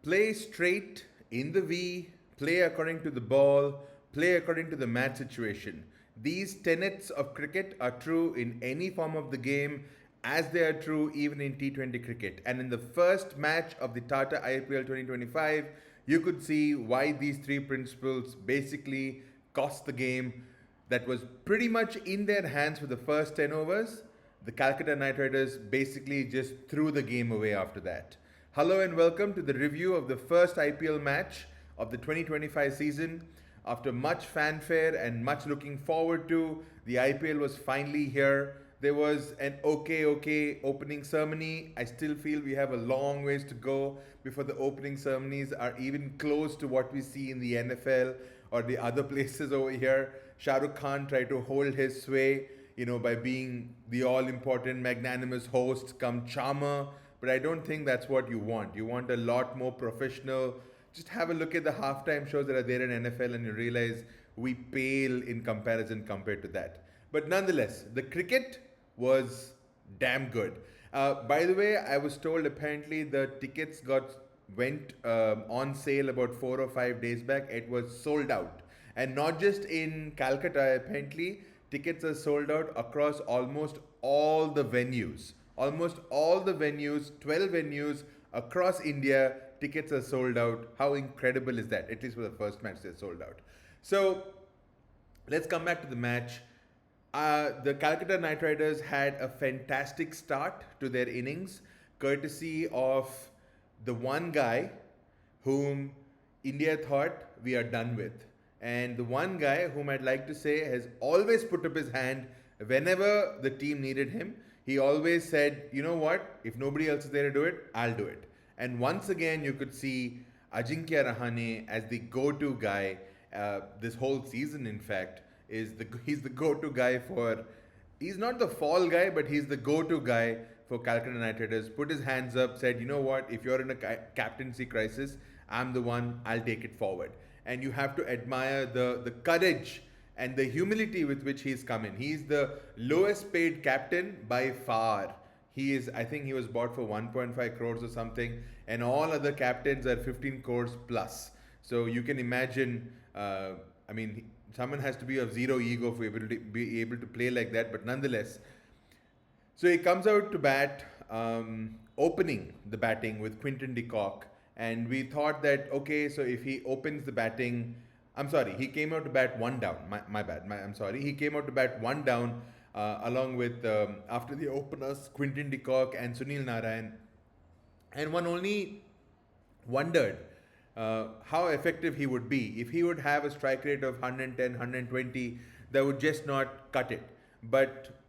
Play straight in the V, play according to the ball, play according to the match situation. These tenets of cricket are true in any form of the game, as they are true even in T20 cricket. And in the first match of the Tata IPL 2025, you could see why these three principles basically cost the game that was pretty much in their hands for the first 10 overs. The Calcutta Knight Riders basically just threw the game away after that. Hello and welcome to the review of the first IPL match of the 2025 season. After much fanfare and much looking forward to, the IPL was finally here. There was an okay opening ceremony. I still feel we have a long ways to go before the opening ceremonies are even close to what we see in the NFL or the other places over here. Shah Rukh Khan tried to hold his sway, by being the all important magnanimous host come charmer. But I don't think that's what you want. You want a lot more professional. Just have a look at the halftime shows that are there in NFL and you realize we pale in comparison compared to that. But nonetheless, the cricket was damn good. By the way, I was told apparently the tickets went on sale about 4 or 5 days back. It was sold out, and not just in Calcutta. Apparently, tickets are sold out across almost all the venues. Almost all the venues, 12 venues across India, tickets are sold out. How incredible is that? At least for the first match, they're sold out. So let's come back to the match. The Calcutta Knight Riders had a fantastic start to their innings, courtesy of the one guy whom India thought we are done with. And the one guy whom I'd like to say has always put up his hand whenever the team needed him. He always said, you know what, if nobody else is there to do it, I'll do it. And once again, you could see Ajinkya Rahane as the go-to guy this whole season, in fact. He's the go-to guy for, he's not the fall guy, but he's the go-to guy for Calcutta Knight Riders. Put his hands up, said, you know what, if you're in a captaincy crisis, I'm the one, I'll take it forward. And you have to admire the courage and the humility with which he's come in. He's the lowest paid captain by far. I think he was bought for 1.5 crores or something, and all other captains are 15 crores plus. So you can imagine, someone has to be of zero ego for be able to play like that, but nonetheless. So he comes out to bat, opening the batting with Quinton de Kock, and we thought that, okay, so if he opens the batting, I'm sorry, he came out to bat one down. My bad. I'm sorry. He came out to bat one down along with, after the openers, Quinton de Kock and Sunil Narine. And one only wondered how effective he would be. If he would have a strike rate of 110, 120, that would just not cut it. But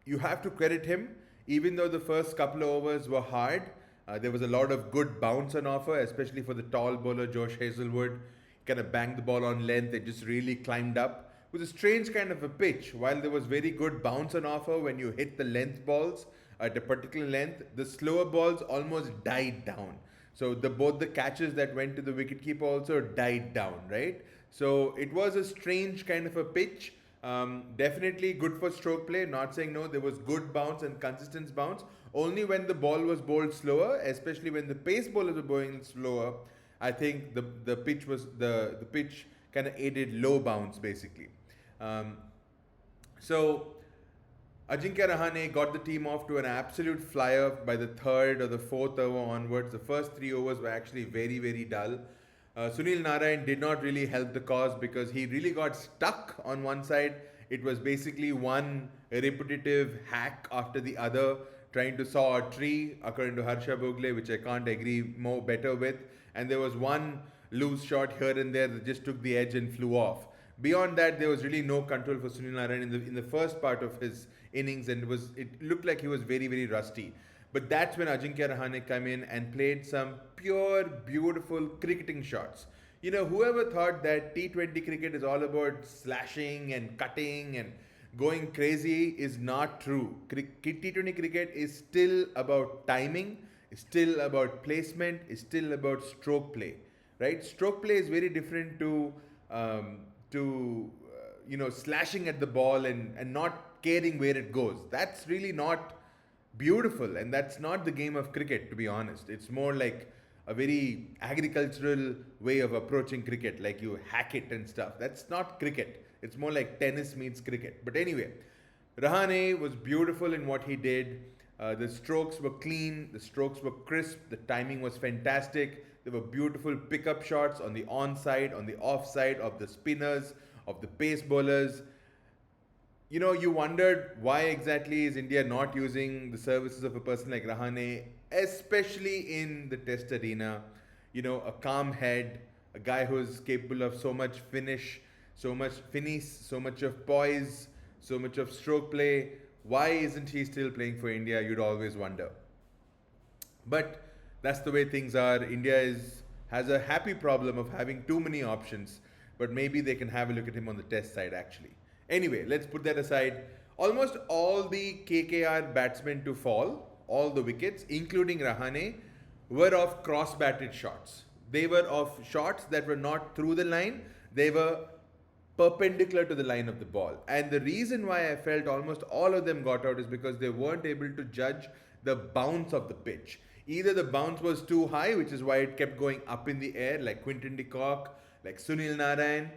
you have to credit him, even though the first couple of overs were hard. There was a lot of good bounce on offer, especially for the tall bowler Josh Hazelwood. Kind of banged the ball on length. It just really climbed up. It was a strange kind of a pitch. While there was very good bounce on offer when you hit the length balls at a particular length, the slower balls almost died down. So both the catches that went to the wicketkeeper also died down, right? So it was a strange kind of a pitch. Definitely good for stroke play. Not saying no, there was good bounce and consistent bounce. Only when the ball was bowled slower, especially when the pace bowlers were bowling slower, I think the pitch kind of aided low bounce basically. So Ajinkya Rahane got the team off to an absolute flyer by the third or the fourth over onwards. The first 3 overs were actually very, very dull. Sunil Narine did not really help the cause because he really got stuck on one side. It was basically one repetitive hack after the other, trying to saw a tree, according to Harsha Bogle, which I can't agree better with. And there was one loose shot here and there that just took the edge and flew off. Beyond that, there was really no control for Sunil Narine in the first part of his innings, and it looked like he was very, very rusty. But that's when Ajinkya Rahane came in and played some pure, beautiful cricketing shots. Whoever thought that T20 cricket is all about slashing and cutting and going crazy is not true. T20 cricket is still about timing, is still about placement, is still about stroke play, right? Stroke play is very different to slashing at the ball and not caring where it goes. That's really not beautiful, and that's not the game of cricket, to be honest. It's more like a very agricultural way of approaching cricket, like you hack it and stuff. That's not cricket. It's more like tennis meets cricket. But anyway, Rahane was beautiful in what he did. The strokes were clean, the strokes were crisp, the timing was fantastic. There were beautiful pickup shots on the onside, on the offside, of the spinners, of the pace bowlers. You wondered why exactly is India not using the services of a person like Rahane, especially in the test arena. A calm head, a guy who's capable of so much finish, so much finish, so much of poise, so much of stroke play. Why isn't he still playing for India? You'd always wonder. But that's the way things are. India has a happy problem of having too many options, but maybe they can have a look at him on the test side actually. Anyway, let's put that aside. Almost all the KKR batsmen to fall, all the wickets, including Rahane, were of cross batted shots. They were of shots that were not through the line, they were perpendicular to the line of the ball. And the reason why I felt almost all of them got out is because they weren't able to judge the bounce of the pitch. Either the bounce was too high, which is why it kept going up in the air, like Quinton de Kock, like Sunil Narayan.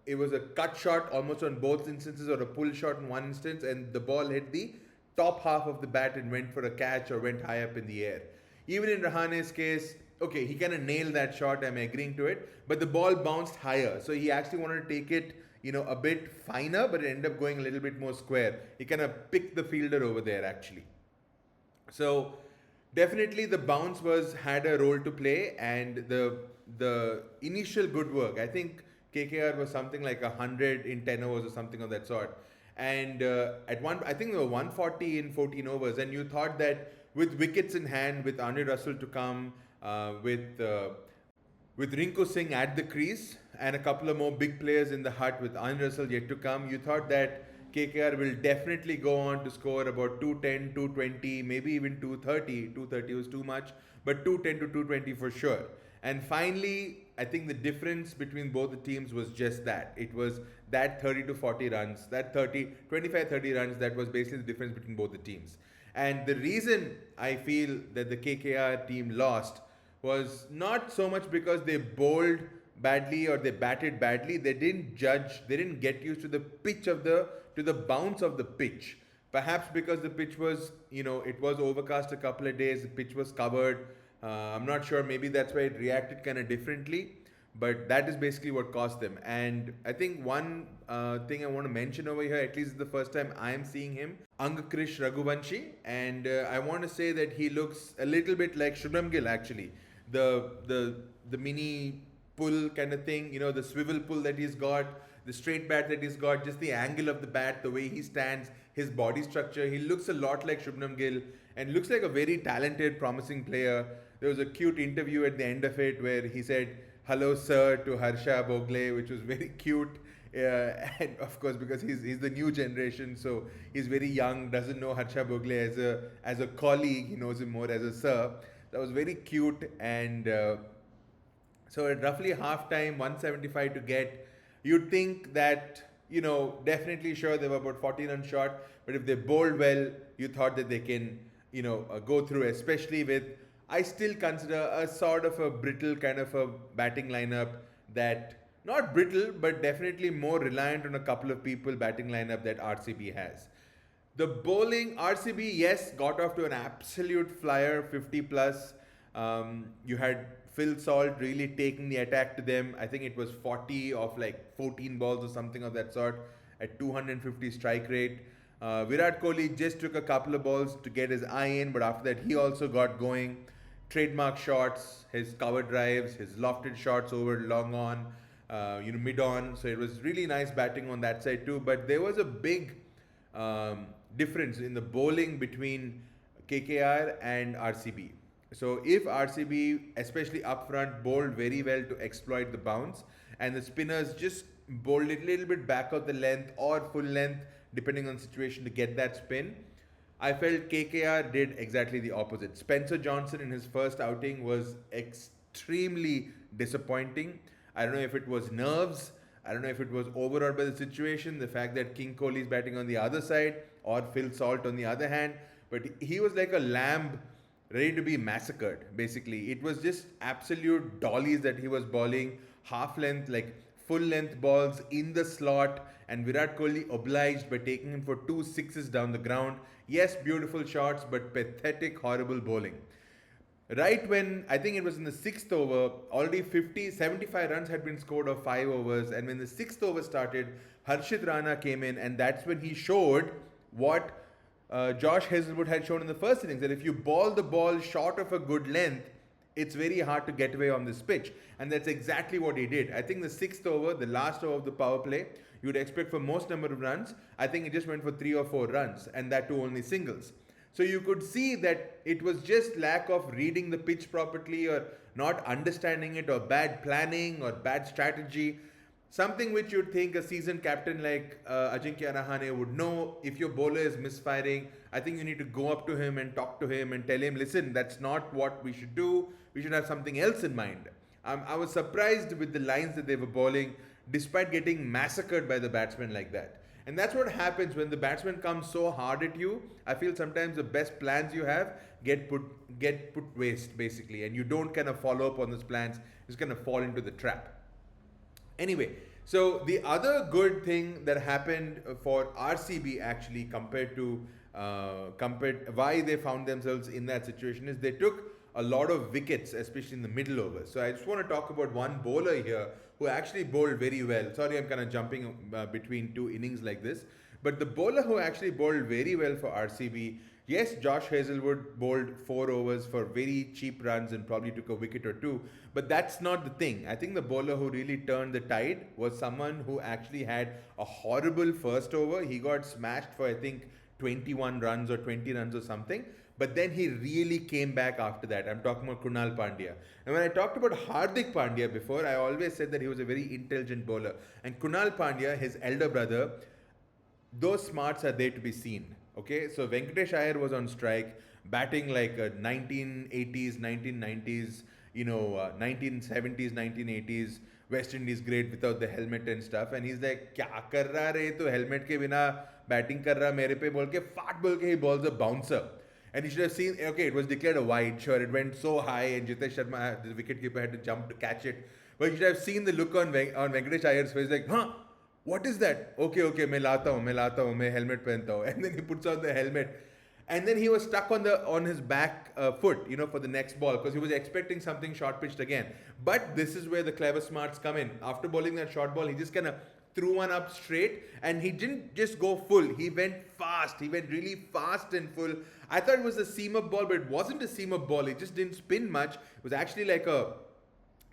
It was a cut shot almost on both instances, or a pull shot in one instance, and the ball hit the top half of the bat and went for a catch or went high up in the air. Even in Rahane's case, okay, he kind of nailed that shot, I'm agreeing to it, but the ball bounced higher. So he actually wanted to take it, a bit finer, but it ended up going a little bit more square. He kind of picked the fielder over there, actually. So definitely the bounce had a role to play, and the initial good work. I think KKR was something like 100 in 10 overs or something of that sort. And I think they were 140 in 14 overs. And you thought that with wickets in hand, with Andre Russell to come, with Rinku Singh at the crease, and a couple of more big players in the hut with Andre Russell yet to come, you thought that KKR will definitely go on to score about 210, 220, maybe even 230. 230 was too much, but 210 to 220 for sure. And finally, I think the difference between both the teams was just that. It was that 30 to 40 runs, that 25, 30 runs, that was basically the difference between both the teams. And the reason I feel that the KKR team lost was not so much because they bowled badly or they batted badly. They didn't get used to the pitch to the bounce of the pitch. Perhaps because the pitch was, it was overcast a couple of days, the pitch was covered. I'm not sure, maybe that's why it reacted kind of differently, but that is basically what caused them. And I think one thing I want to mention over here, at least the first time I am seeing him, Angkrish Raghuvanshi, and I want to say that he looks a little bit like Shubham Gill actually. The mini pull kind of thing, the swivel pull that he's got, the straight bat that he's got, just the angle of the bat, the way he stands, his body structure. He looks a lot like Shubham Gill and looks like a very talented, promising player. There was a cute interview at the end of it where he said, "Hello, sir," to Harsha Bogle, which was very cute. And of course, because he's the new generation, so he's very young, doesn't know Harsha Bogle as a colleague, he knows him more as a sir. That was very cute. And so at roughly half time, 175 to get, you'd think that, definitely sure they were about 40 runs short, but if they bowled well, you thought that they can, go through, especially with, I still consider a sort of a brittle kind of a batting lineup, that, not brittle, but definitely more reliant on a couple of people batting lineup that RCB has. The bowling, RCB, yes, got off to an absolute flyer, 50 plus. You had Phil Salt really taking the attack to them. I think it was 40 of like 14 balls or something of that sort at 250 strike rate. Virat Kohli just took a couple of balls to get his eye in, but after that he also got going. Trademark shots, his cover drives, his lofted shots over long on, mid on. So it was really nice batting on that side too. But there was a big difference in the bowling between KKR and RCB. So if RCB, especially up front, bowled very well to exploit the bounce, and the spinners just bowled it a little bit back of the length or full length, depending on the situation, to get that spin, I felt KKR did exactly the opposite. Spencer Johnson in his first outing was extremely disappointing. I don't know if it was nerves. I don't know if it was overawed by the situation, the fact that King Kohli is batting on the other side, or Phil Salt on the other hand. But he was like a lamb ready to be massacred, basically. It was just absolute dollies that he was bowling, half length, like full length balls in the slot, and Virat Kohli obliged by taking him for two sixes down the ground. Yes, beautiful shots, but pathetic, horrible bowling. Right when I think it was in the sixth over, already 50, 75 runs had been scored of 5 overs, and when the sixth over started, Harshit Rana came in, and that's when he showed what Josh Hazelwood had shown in the first innings, that if you ball the ball short of a good length, it's very hard to get away on this pitch. And that's exactly what he did. I think the sixth over, the last over of the power play, you would expect for most number of runs. I think it just went for 3 or 4 runs, and that too only singles. So you could see that it was just lack of reading the pitch properly, or not understanding it, or bad planning, or bad strategy. Something which you'd think a seasoned captain like Ajinkya Rahane would know. If your bowler is misfiring, I think you need to go up to him and talk to him and tell him, listen, that's not what we should do. We should have something else in mind. I was surprised with the lines that they were bowling, despite getting massacred by the batsmen like that. And that's what happens when the batsman comes so hard at you. I feel sometimes the best plans you have get put waste, basically, and you don't kind of follow up on those plans. You just kind of fall into the trap. Anyway, so the other good thing that happened for RCB, actually, compared why they found themselves in that situation, is they took a lot of wickets, especially in the middle overs. So I just want to talk about one bowler here who actually bowled very well. Sorry, I'm kind of jumping between two innings like this. But the bowler who actually bowled very well for RCB, yes, Josh Hazelwood bowled 4 overs for very cheap runs and probably took a wicket or two. But that's not the thing. I think the bowler who really turned the tide was someone who actually had a horrible first over. He got smashed for, I think, 21 runs or 20 runs or something. But then he really came back after that. I'm talking about Krunal Pandya. And when I talked about Hardik Pandya before, I always said that he was a very intelligent bowler. And Krunal Pandya, his elder brother, those smarts are there to be seen. Okay, so Venkatesh Iyer was on strike, batting like a 1980s, 1990s, 1970s, 1980s West Indies great without the helmet and stuff. And he's like, "Kya kar raha re tu helmet ke bina batting kar raha mere pe bol ke fart bol ke he balls a bouncer." And you should have seen, okay, it was declared a wide, sure, it went so high, and Jitesh Sharma, the wicketkeeper, had to jump to catch it. But you should have seen the look on Venkatesh Iyer's face, like, huh? What is that? Okay, मैं लाता हूँ, मैं helmet पहनता हूँ. And then he puts on the helmet. And then he was stuck on his back foot, for the next ball, because he was expecting something short pitched again. But this is where the clever smarts come in. After bowling that short ball, he just kind of threw one up straight, and he didn't just go full. He went fast. He went really fast and full. I thought it was a seam-up ball, but it wasn't a seam-up ball. It just didn't spin much. It was actually like a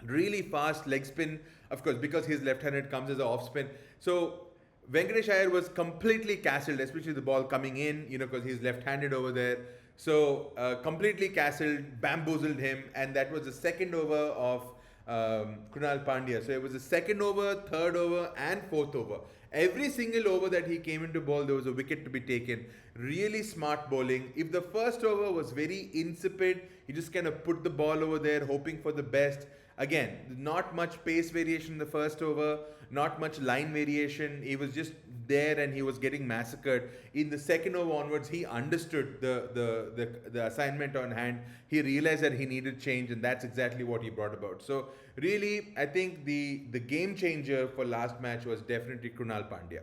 really fast leg spin, of course, because his left-handed comes as an off spin. So Venkatesh Iyer was completely castled, especially the ball coming in, because he's left-handed over there. So completely castled, bamboozled him, and that was the second over of Krunal Pandya. So it was the second over, third over, and fourth over. Every single over that he came into ball, there was a wicket to be taken. Really smart bowling. If the first over was very insipid, he just kind of put the ball over there, hoping for the best. Again, not much pace variation in the first over, not much line variation. He was just there and he was getting massacred. In the second over onwards, he understood the assignment on hand. He realized that he needed change, and that's exactly what he brought about. So really, I think the game changer for last match was definitely Krunal Pandya.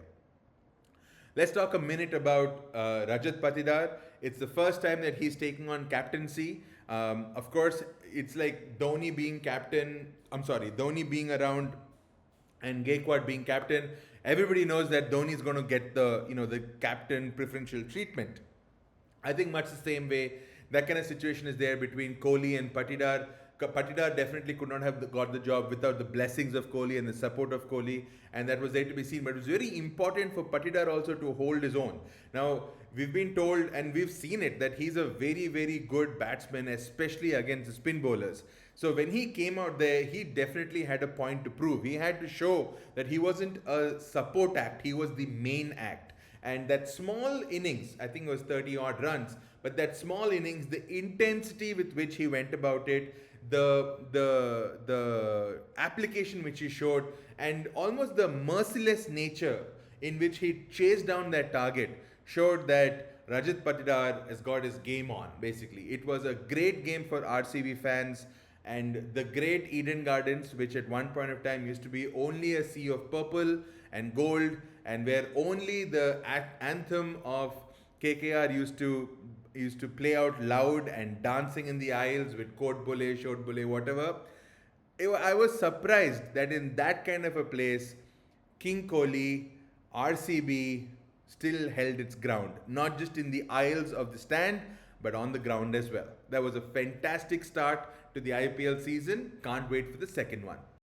Let's talk a minute about Rajat Patidar. It's the first time that he's taking on captaincy. Of course, it's like Dhoni being being around and Gaikwad being captain. Everybody knows that Dhoni is going to get the captain preferential treatment. I think much the same way, that kind of situation is there between Kohli and Patidar. Patidar definitely could not have got the job without the blessings of Kohli and the support of Kohli, and that was there to be seen. But it was very important for Patidar also to hold his own. Now, we've been told and we've seen it that he's a very, very good batsman, especially against the spin bowlers. So when he came out there, he definitely had a point to prove. He had to show that he wasn't a support act, he was the main act. And that small innings, I think it was 30 odd runs, but that small innings, the intensity with which he went about it, the application which he showed, and almost the merciless nature in which he chased down that target, showed that Rajat Patidar has got his game on, basically. It was a great game for RCB fans, and the great Eden Gardens, which at one point of time used to be only a sea of purple and gold, and where only the anthem of KKR used to play out loud and dancing in the aisles with Kot Bole, Short Bole, whatever. I was surprised that in that kind of a place, King Kohli, RCB still held its ground, not just in the aisles of the stand, but on the ground as well. That was a fantastic start to the IPL season. Can't wait for the second one.